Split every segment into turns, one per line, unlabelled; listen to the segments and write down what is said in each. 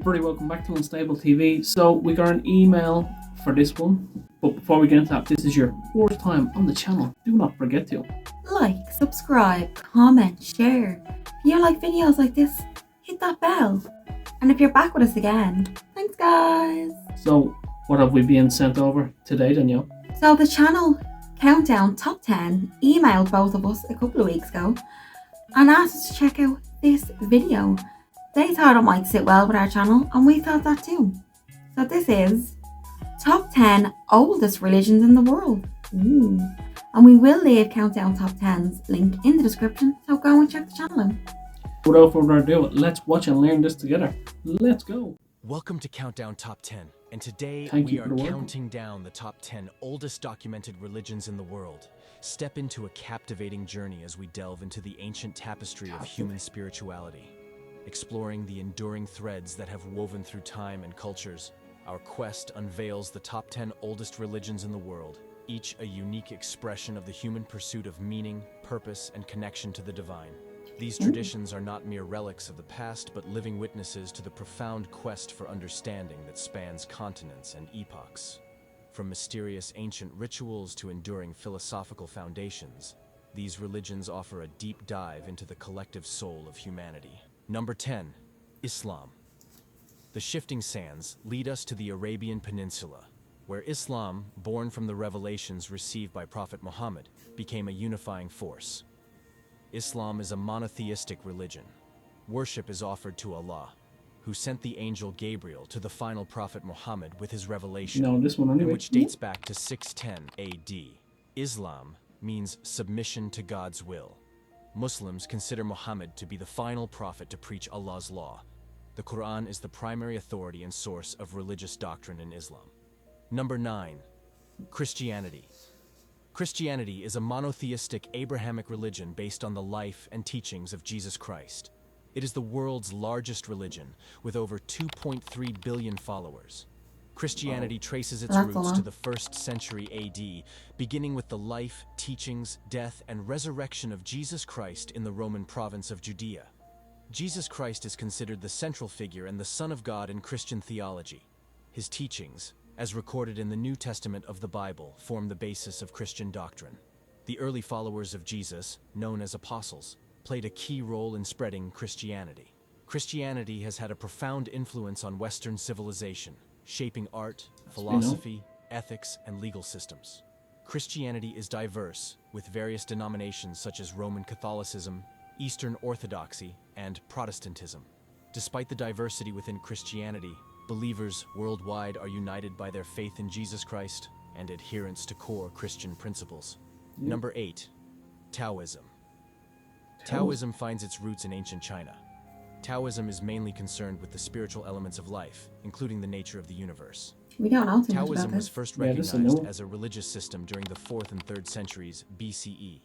everybody, welcome back to Unstable TV. So we got an email for this one, but before we get into that, if this is your fourth time on the channel, do not forget to
like, subscribe, comment, share. If you like videos like this, hit that bell. And if you're back with us again, thanks guys.
So what have we been sent over today, Danielle?
So the channel Countdown Top 10 emailed both of us a couple of weeks ago and asked us to check out this video. They thought it might sit well with our channel, and we thought that too. So this is Top 10 Oldest Religions in the World. Ooh. And we will leave Countdown Top 10's link in the description, so go and check the channel out.
Without further ado, let's watch and learn this together. Let's go.
Welcome to Countdown Top 10, and today
Thank
we
you
are
for the welcome.
counting down the top 10 oldest documented religions in the world. Step into a captivating journey as we delve into the ancient tapestry of human spirituality. Exploring the enduring threads that have woven through time and cultures, our quest unveils the top 10 oldest religions in the world, each a unique expression of the human pursuit of meaning, purpose, and connection to the divine. These traditions are not mere relics of the past, but living witnesses to the profound quest for understanding that spans continents and epochs. From mysterious ancient rituals to enduring philosophical foundations, these religions offer a deep dive into the collective soul of humanity. Number 10. Islam. The shifting sands lead us to the Arabian Peninsula, where Islam, born from the revelations received by Prophet Muhammad, became a unifying force. Islam is a monotheistic religion. Worship is offered to Allah, who sent the angel Gabriel to the final prophet Muhammad with his revelation,
No, this one anyway.
which dates back to 610 AD. Islam means submission to God's will. Muslims consider Muhammad to be the final prophet to preach Allah's law. The Quran is the primary authority and source of religious doctrine in Islam. Number 9. Christianity. Christianity is a monotheistic Abrahamic religion based on the life and teachings of Jesus Christ. It is the world's largest religion, with over 2.3 billion followers. Christianity traces its roots to the 1st century AD, beginning with the life, teachings, death, and resurrection of Jesus Christ in the Roman province of Judea. Jesus Christ is considered the central figure and the Son of God in Christian theology. His teachings, as recorded in the New Testament of the Bible, form the basis of Christian doctrine. The early followers of Jesus, known as apostles, played a key role in spreading Christianity. Christianity has had a profound influence on Western civilization, shaping art, philosophy, ethics, and legal systems. Christianity is diverse, with various denominations such as Roman Catholicism, Eastern Orthodoxy, and Protestantism. Despite the diversity within Christianity, believers worldwide are united by their faith in Jesus Christ and adherence to core Christian principles. Number 8. Taoism. Taoism finds its roots in ancient China. Taoism is mainly concerned with the spiritual elements of life, including the nature of the universe.
We don't know too much
Taoism
about
was
this.
first
this I
recognized
know.
as a religious system during the 4th and 3rd centuries BCE.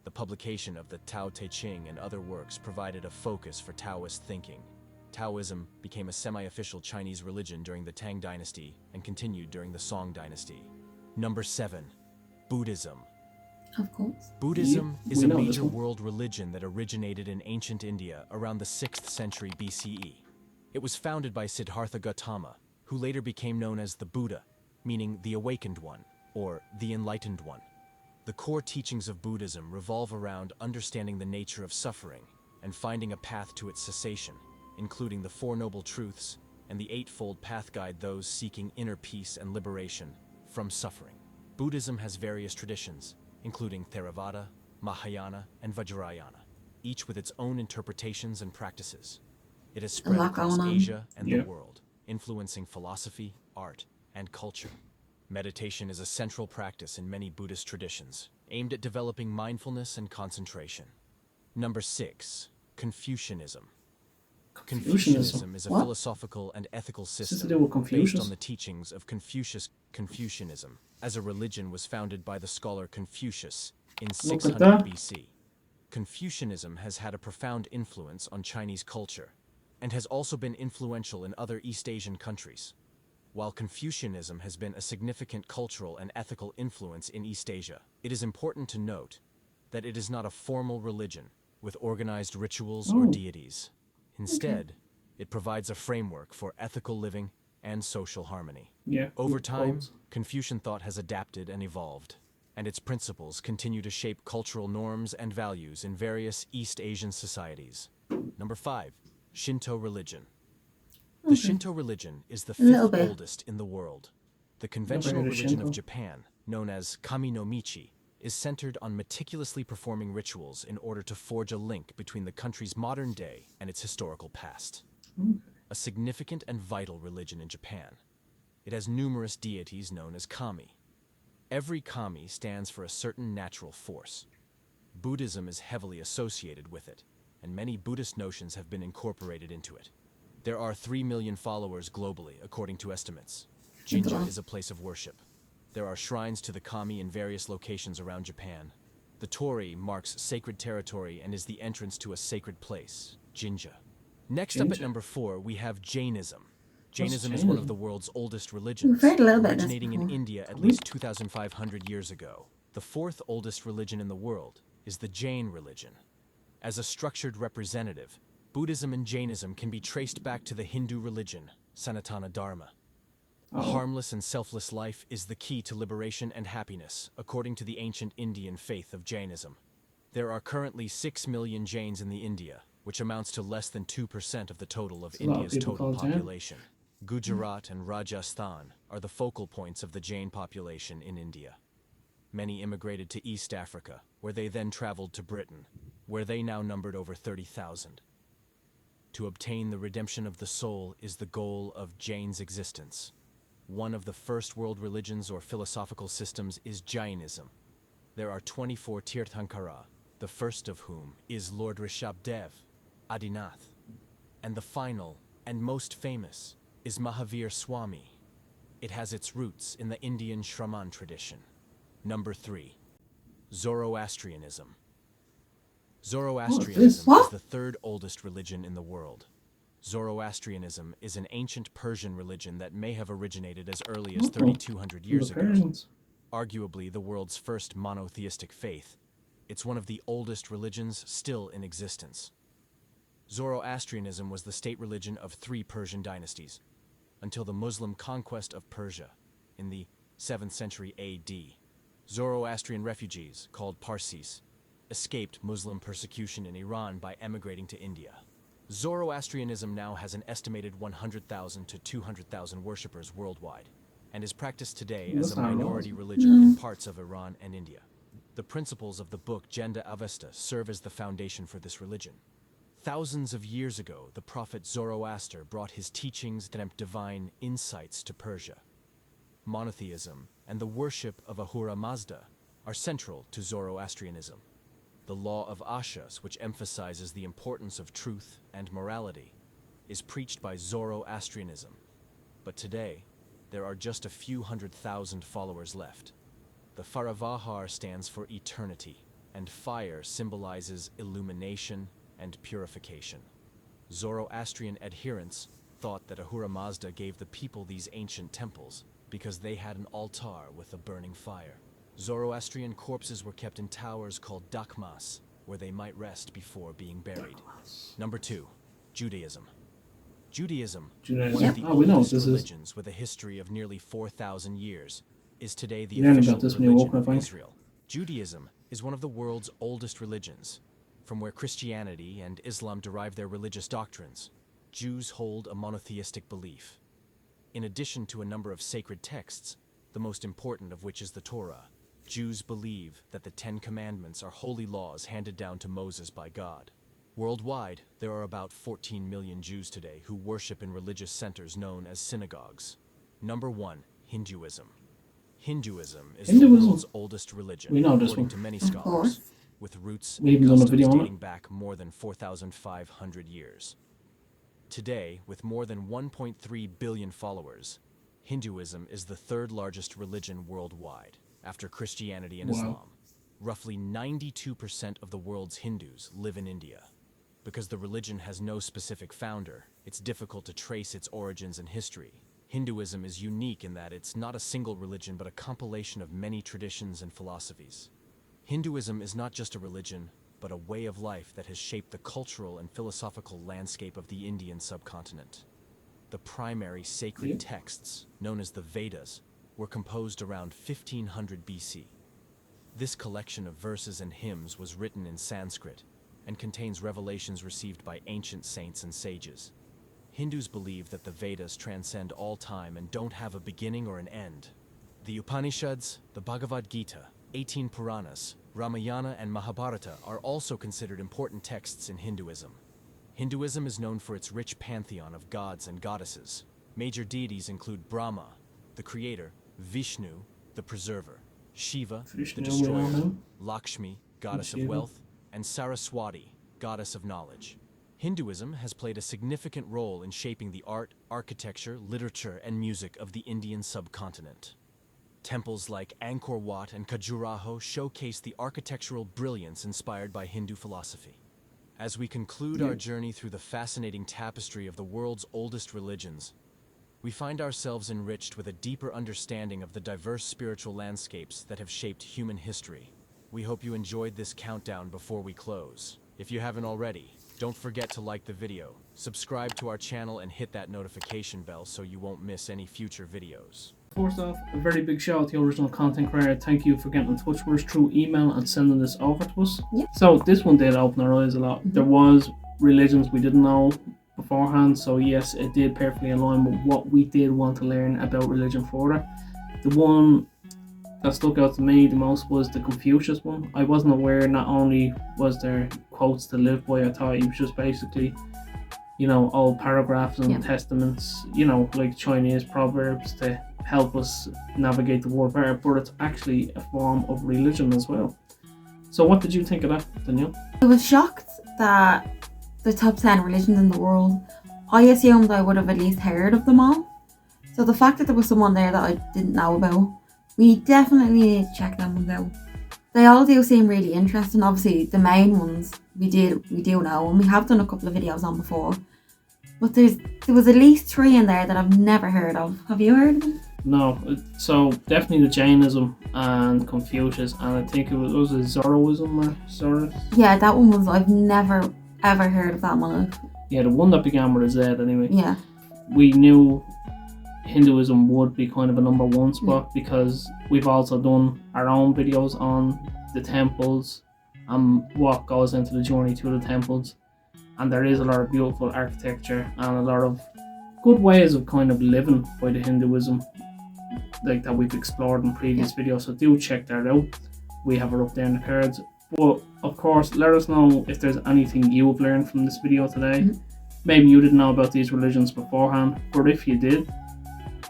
The publication of the Tao Te Ching and other works provided a focus for Taoist thinking. Taoism became a semi-official Chinese religion during the Tang Dynasty and continued during the Song Dynasty. Number 7. Buddhism.
Of course.
Buddhism
Yeah,
is
we
a
know this
major
one.
world religion that originated in ancient India around the 6th century BCE. It was founded by Siddhartha Gautama, who later became known as the Buddha, meaning the awakened one, or the enlightened one. The core teachings of Buddhism revolve around understanding the nature of suffering and finding a path to its cessation, including the Four Noble Truths and the Eightfold Path guide those seeking inner peace and liberation from suffering. Buddhism has various traditions, including Theravada, Mahayana, and Vajrayana, each with its own interpretations and practices. It has spread
lot
across
going on.
Asia and
Yeah.
the world, influencing philosophy, art, and culture. Meditation is a central practice in many Buddhist traditions, aimed at developing mindfulness and concentration. Number 6. Confucianism. Confucianism is a
What?
philosophical and ethical
This is
system
to do with
based
Confucius.
on the teachings of Confucius. Confucianism, as a religion, was founded by the scholar Confucius in
at
600
that.
BC. Confucianism has had a profound influence on Chinese culture and has also been influential in other East Asian countries. While Confucianism has been a significant cultural and ethical influence in East Asia, it is important to note that it is not a formal religion with organized rituals or
Oh.
deities. Instead, It provides a framework for ethical living and social harmony.
Yeah.
Over
good
time,
quotes.
Confucian thought has adapted and evolved, and its principles continue to shape cultural norms and values in various East Asian societies. Number 5. Shinto religion. The Shinto religion is the
A little
fifth
bit.
oldest in the world. The
Never
conventional
heard of
religion of
Shinto.
Japan, known as Kami no Michi, is centered on meticulously performing rituals in order to forge a link between the country's modern day and its historical past. A significant and vital religion in Japan. It has numerous deities known as kami. Every kami stands for a certain natural force. Buddhism is heavily associated with it, and many Buddhist notions have been incorporated into it. There are 3 million followers globally, according to estimates. Jinja is a place of worship. There are shrines to the kami in various locations around Japan. The torii marks sacred territory and is the entrance to a sacred place, Jinja. Next up at
Jinja.
number 4, we have Jainism. Jainism is
Jainism?
one of the world's oldest
We've
religions,
heard a little bit of this
originating in
before.
India at least 2,500 years ago. The fourth oldest religion in the world is the Jain religion. As a structured representative, Buddhism and Jainism can be traced back to the Hindu religion, Sanatana Dharma. A harmless and selfless life is the key to liberation and happiness, according to the ancient Indian faith of Jainism. There are currently 6 million Jains in India, which amounts to less than 2% of the total of
a lot of
India's
people
total
called Jain.
population. Gujarat and Rajasthan are the focal points of the Jain population in India. Many immigrated to East Africa, where they then traveled to Britain, where they now numbered over 30,000. To obtain the redemption of the soul is the goal of Jain's existence. One of the first world religions or philosophical systems is Jainism. There are 24 Tirthankara, the first of whom is Lord Rishabdev, Adinath, and the final and most famous is Mahavir Swami. It has its roots in the Indian Shraman tradition. Number 3. Zoroastrianism. Zoroastrianism is the third oldest religion in the world. Zoroastrianism is an ancient Persian religion that may have originated as early as 3,200 years ago. Arguably the world's first monotheistic faith, it's one of the oldest religions still in existence. Zoroastrianism was the state religion of 3 Persian dynasties, until the Muslim conquest of Persia in the 7th century AD. Zoroastrian refugees, called Parsis, escaped Muslim persecution in Iran by emigrating to India. Zoroastrianism now has an estimated 100,000 to 200,000 worshippers worldwide, and is practiced today as a minority religion in parts of Iran and India. The principles of the book Genda Avesta serve as the foundation for this religion. Thousands of years ago, the prophet Zoroaster brought his teachings and divine insights to Persia. Monotheism and the worship of Ahura Mazda are central to Zoroastrianism. The law of Ashas, which emphasizes the importance of truth and morality, is preached by Zoroastrianism. But today, there are just a few 100,000 followers left. The Faravahar stands for eternity, and fire symbolizes illumination and purification. Zoroastrian adherents thought that Ahura Mazda gave the people these ancient temples because they had an altar with a burning fire. Zoroastrian corpses were kept in towers called dakmas, where they might rest before being buried. Number 2, Judaism. Judaism, one of the oldest religions with a history of nearly 4,000 years, is today the official religion of Israel. Judaism is one of the world's oldest religions. From where Christianity and Islam derive their religious doctrines, Jews hold a monotheistic belief. In addition to a number of sacred texts, the most important of which is the Torah, Jews believe that the 10 Commandments are holy laws handed down to Moses by God. Worldwide, there are about 14 million Jews today who worship in religious centers known as synagogues. Number 1, Hinduism. Hinduism is the world's oldest religion, according to many scholars, with roots and customs dating back more than 4,500 years. Today, with more than 1.3 billion followers, Hinduism is the third largest religion worldwide, after Christianity and Islam. Roughly 92% of the world's Hindus live in India. Because the religion has no specific founder, it's difficult to trace its origins and history. Hinduism is unique in that it's not a single religion but a compilation of many traditions and philosophies. Hinduism is not just a religion, but a way of life that has shaped the cultural and philosophical landscape of the Indian subcontinent. The primary sacred texts, known as the Vedas, were composed around 1500 BC. This collection of verses and hymns was written in Sanskrit and contains revelations received by ancient saints and sages. Hindus believe that the Vedas transcend all time and don't have a beginning or an end. The Upanishads, the Bhagavad Gita, 18 Puranas, Ramayana, and Mahabharata are also considered important texts in Hinduism. Hinduism is known for its rich pantheon of gods and goddesses. Major deities include Brahma, the creator, Vishnu, the preserver, Shiva, the destroyer, Lakshmi, goddess of wealth, and Saraswati, goddess of knowledge. Hinduism has played a significant role in shaping the art, architecture, literature, and music of the Indian subcontinent. Temples like Angkor Wat and Khajuraho showcase the architectural brilliance inspired by Hindu philosophy. As we conclude our journey through the fascinating tapestry of the world's oldest religions, we find ourselves enriched with a deeper understanding of the diverse spiritual landscapes that have shaped human history. We hope you enjoyed this countdown before we close. If you haven't already, don't forget to like the video, subscribe to our channel, and hit that notification bell so you won't miss any future videos.
First off, a very big shout out to the original content creator. Thank you for getting in touch with us through email and sending this over to us.
Yep.
So this one did open our eyes a lot. There was religions we didn't know beforehand, so yes, it did perfectly align with what we did want to learn about religion further. The one that stuck out to me the most was the Confucius one. I wasn't aware not only was there quotes to live by, I thought it was just basically, old paragraphs and testaments, like Chinese proverbs to help us navigate the world better, but it's actually a form of religion as well. So what did you think of that, Danielle?
I was shocked that the top 10 religions in the world, I assumed I would have at least heard of them all. So the fact that there was someone there that I didn't know about, we definitely need to check them ones out. They all do seem really interesting. Obviously the main ones we do know, and we have done a couple of videos on before. But there was at least 3 in there that I've never heard of. Have you heard of them?
No, so definitely the Jainism and Confucius, and I think it was it Zoroism or Zoroast?
Yeah, that one was, I've never ever heard of that in my life.
Yeah, the one that began with a Z anyway.
Yeah.
We knew Hinduism would be kind of a number one spot because we've also done our own videos on the temples and what goes into the journey to the temples, and there is a lot of beautiful architecture and a lot of good ways of kind of living by the Hinduism like that we've explored in previous videos, so do check that out. We have it up there in the cards. But of course, let us know if there's anything you've learned from this video today. Maybe you didn't know about these religions beforehand, but if you did,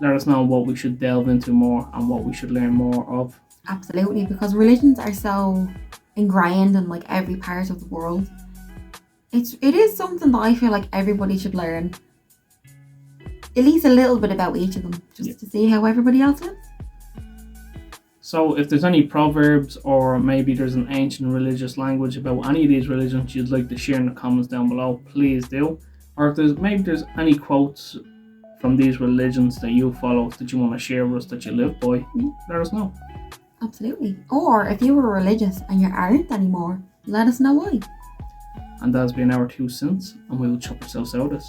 let us know what we should delve into more and what we should learn more of.
Absolutely, because religions are so ingrained in like every part of the world. It is something that I feel like everybody should learn at least a little bit about each of them, just to see how everybody else lives.
So if there's any proverbs, or maybe there's an ancient religious language about any of these religions you'd like to share in the comments down below, please do. Or if there's any quotes from these religions that you follow that you want to share with us that you live by, let us know.
Absolutely. Or if you were religious and you aren't anymore, let us know why.
And that has been our 2 cents, and we will check ourselves out.